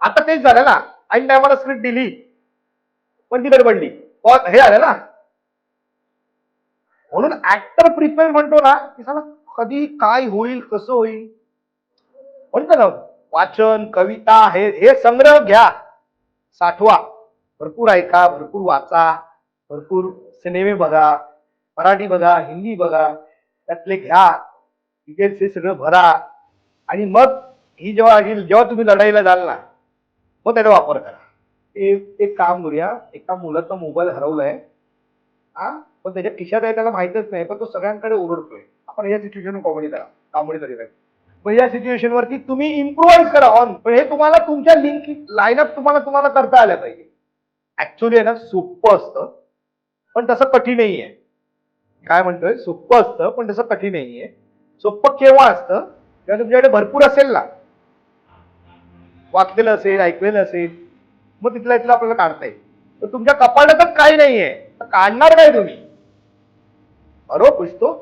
आता तेच झालं ना, ऐन टायमाला स्क्रिप्ट दिली पण ती गडबडली, हे झालं ना. म्हणून ऍक्टर प्रिपेअर म्हणतो ना की साला कधी काय होईल कसं होईल. म्हणतो ना वाचन कविता हे संग्रह घ्या, साठवा, भरपूर ऐका, भरपूर वाचा, भरपूर सिनेमे बघा, मराठी बघा, हिंदी बघा, त्यातले घ्या, डिटेल्स हे सगळं भरा. आणि मग ही जेव्हा तुम्ही लढाईला जाल ना, मग त्याचा वापर करा. एक काम करूया, एका मुलाचा मोबाईल हरवलाय हा, पण त्याच्या खिशात आहे त्याला माहितच नाही, पण तो सगळ्यांकडे ओरडतोय. आपण या सिच्युएशन कॉमेडी करा, कॉमेडी तरी पण या सिच्युएशन वरती तुम्ही इम्प्रोव्हाइज करा ऑन, पण हे तुम्हाला तुमच्या लिंक लाईनअप तुम्हाला करता आल्या पाहिजे. ऍक्च्युली आहे ना सोपं असतं पण तसं कठीण नाहीये. काय म्हणतोय, सोपं असतं पण तसं कठीण नाहीये. सोपं केव्हा असतं जेव्हा तुमच्याकडे भरपूर असेल ना, वाचलेलं असेल, ऐकलेलं असेल, मग तिथल्या तिथलं आपल्याला काढता येईल. तर तुमच्या कपाटातच काही नाहीये तर काढणार काय तुम्ही? बरोबर पुसतो